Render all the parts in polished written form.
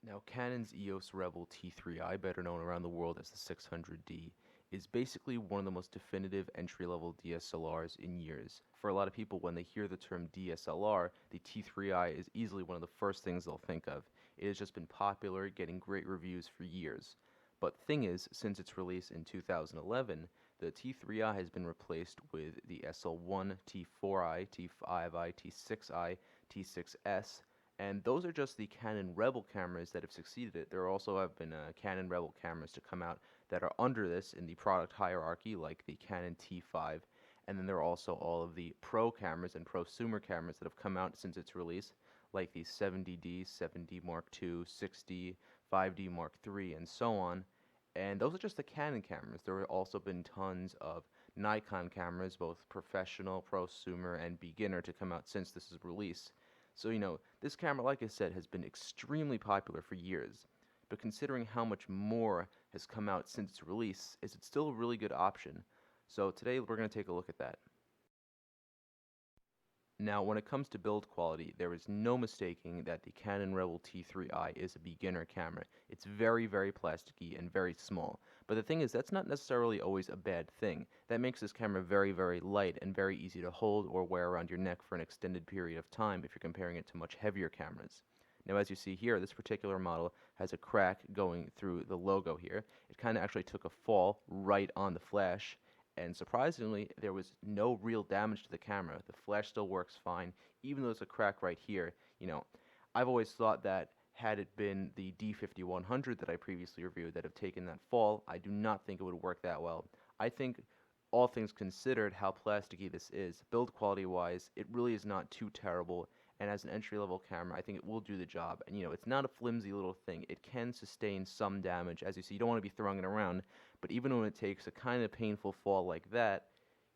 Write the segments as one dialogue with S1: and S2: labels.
S1: Now, Canon's EOS Rebel T3i, better known around the world as the 600D, is basically one of the most definitive entry-level DSLRs in years. For a lot of people, when they hear the term DSLR, the T3i is easily one of the first things they'll think of. It has just been popular, getting great reviews for years. But the thing is, since its release in 2011, the T3i has been replaced with the SL1, T4i, T5i, T6i, T6s, and those are just the Canon Rebel cameras that have succeeded it. There also have been Canon Rebel cameras to come out that are under this in the product hierarchy, like the Canon T5. And then there are also all of the pro cameras and prosumer cameras that have come out since its release, like the 70D, 7D Mark II, 6D, 5D Mark III, and so on. And those are just the Canon cameras. There have also been tons of Nikon cameras, both professional, prosumer, and beginner, to come out since this is release. So, this camera, like I said, has been extremely popular for years. But considering how much more has come out since its release, is it still a really good option? So today we're going to take a look at that. Now, when it comes to build quality, there is no mistaking that the Canon Rebel T3i is a beginner camera. It's very, very plasticky and very small. But the thing is, that's not necessarily always a bad thing. That makes this camera very, very light and very easy to hold or wear around your neck for an extended period of time if you're comparing it to much heavier cameras. Now, as you see here, this particular model has a crack going through the logo here. It kind of actually took a fall right on the flash, and surprisingly, there was no real damage to the camera. The flash still works fine, even though there's a crack right here. I've always thought that had it been the D5100 that I previously reviewed that have taken that fall, I do not think it would work that well. I think, all things considered, how plasticky this is, build quality wise, it really is not too terrible. And as an entry-level camera, I think it will do the job. And it's not a flimsy little thing. It can sustain some damage. As you see, you don't want to be throwing it around, but even when it takes a kind of painful fall like that,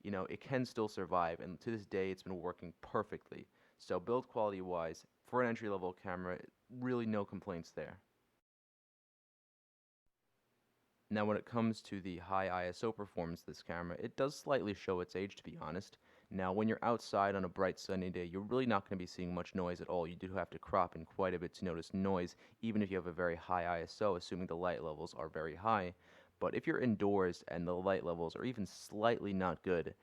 S1: it can still survive. And to this day, it's been working perfectly. So build quality-wise, for an entry-level camera, really no complaints there. Now, when it comes to the high ISO performance of this camera, it does slightly show its age, to be honest. Now, when you're outside on a bright sunny day, you're really not going to be seeing much noise at all. You do have to crop in quite a bit to notice noise, even if you have a very high ISO, assuming the light levels are very high. But if you're indoors and the light levels are even slightly not good,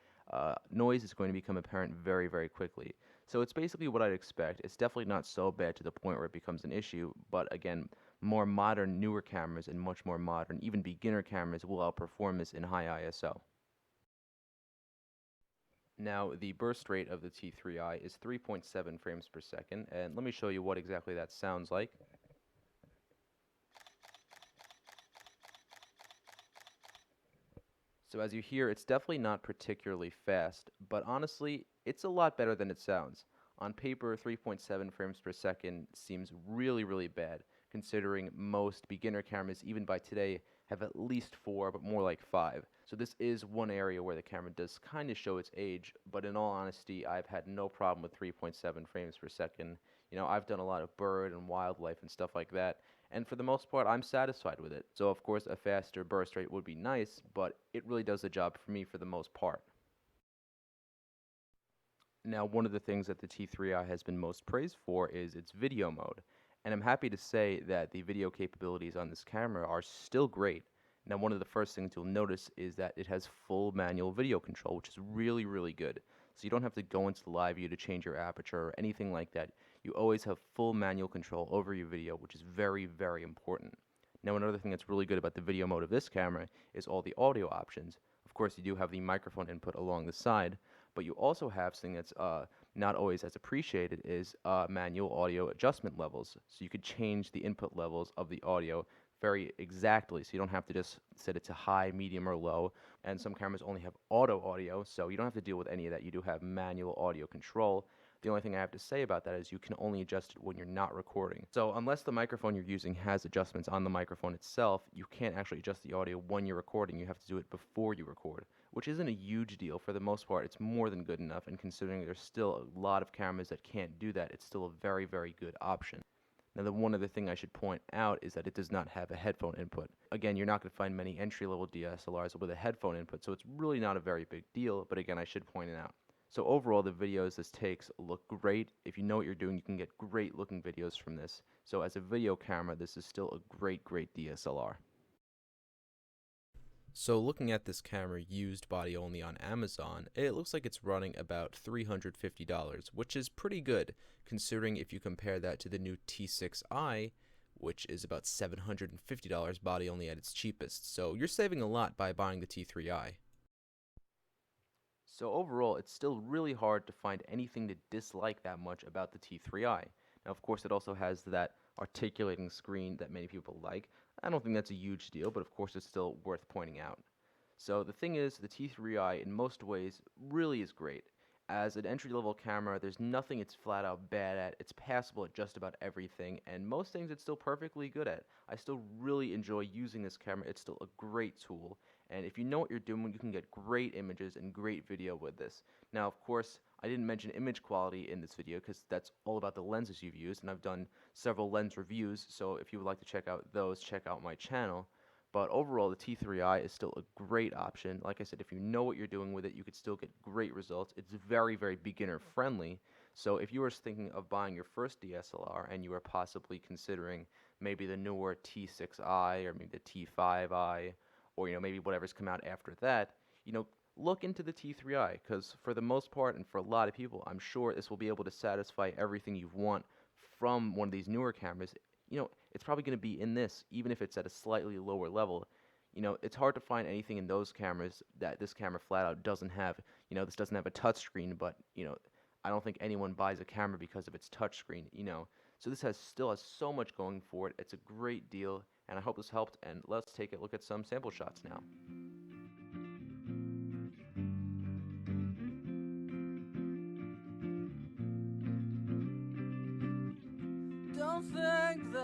S1: noise is going to become apparent very, very quickly. So it's basically what I'd expect. It's definitely not so bad to the point where it becomes an issue, but again, more modern, newer cameras and much more modern, even beginner cameras will outperform this in high ISO. Now, the burst rate of the T3i is 3.7 frames per second, and let me show you what exactly that sounds like. So as you hear, it's definitely not particularly fast, but honestly, it's a lot better than it sounds. On paper, 3.7 frames per second seems really, really bad, considering most beginner cameras, even by today, have at least 4, but more like 5. So this is one area where the camera does kind of show its age, but in all honesty, I've had no problem with 3.7 frames per second. I've done a lot of bird and wildlife and stuff like that, and for the most part, I'm satisfied with it. So of course, a faster burst rate would be nice, but it really does the job for me for the most part. Now, one of the things that the T3i has been most praised for is its video mode, and I'm happy to say that the video capabilities on this camera are still great. Now, one of the first things you'll notice is that it has full manual video control, which is really, really good. So you don't have to go into the live view to change your aperture or anything like that. You always have full manual control over your video, which is very, very important. Now, another thing that's really good about the video mode of this camera is all the audio options. Of course, you do have the microphone input along the side, but you also have something that's not always as appreciated is manual audio adjustment levels. So you could change the input levels of the audio very exactly, so you don't have to just set it to high, medium, or low. And some cameras only have auto audio, so you don't have to deal with any of that. You do have manual audio control. The only thing I have to say about that is you can only adjust it when you're not recording. So unless the microphone you're using has adjustments on the microphone itself, you can't actually adjust the audio when you're recording. You have to do it before you record, which isn't a huge deal. For the most part, it's more than good enough, and considering there's still a lot of cameras that can't do that, it's still a very, very good option. Now, the one other thing I should point out is that it does not have a headphone input. Again, you're not going to find many entry-level DSLRs with a headphone input, so it's really not a very big deal, but again, I should point it out. So overall, the videos this takes look great. If you know what you're doing, you can get great looking videos from this. So as a video camera, this is still a great DSLR. So looking at this camera used body only on Amazon, it looks like it's running about $350, which is pretty good considering if you compare that to the new T6i, which is about $750 body only at its cheapest. So you're saving a lot by buying the T3i. So overall, it's still really hard to find anything to dislike that much about the T3i. Now, of course, it also has that articulating screen that many people like. I don't think that's a huge deal, but of course, it's still worth pointing out. So the thing is, the T3i in most ways really is great. As an entry-level camera, there's nothing it's flat out bad at. It's passable at just about everything, and most things it's still perfectly good at. I still really enjoy using this camera. It's still a great tool, and if you know what you're doing, you can get great images and great video with this. Now, of course, I didn't mention image quality in this video because that's all about the lenses you've used, and I've done several lens reviews, so if you would like to check out those, check out my channel. But overall, the T3i is still a great option. Like I said, if you know what you're doing with it, you could still get great results. It's very beginner friendly. So if you were thinking of buying your first DSLR and you are possibly considering maybe the newer T6i or maybe the T5i or maybe whatever's come out after that, look into the T3i because for the most part and for a lot of people, I'm sure this will be able to satisfy everything you want from one of these newer cameras. It's probably going to be in this, even if it's at a slightly lower level. It's hard to find anything in those cameras that this camera flat out doesn't have. This doesn't have a touchscreen, but, I don't think anyone buys a camera because of its touchscreen, So this still has so much going for it. It's a great deal, and I hope this helped, and let's take a look at some sample shots now.
S2: Don't think that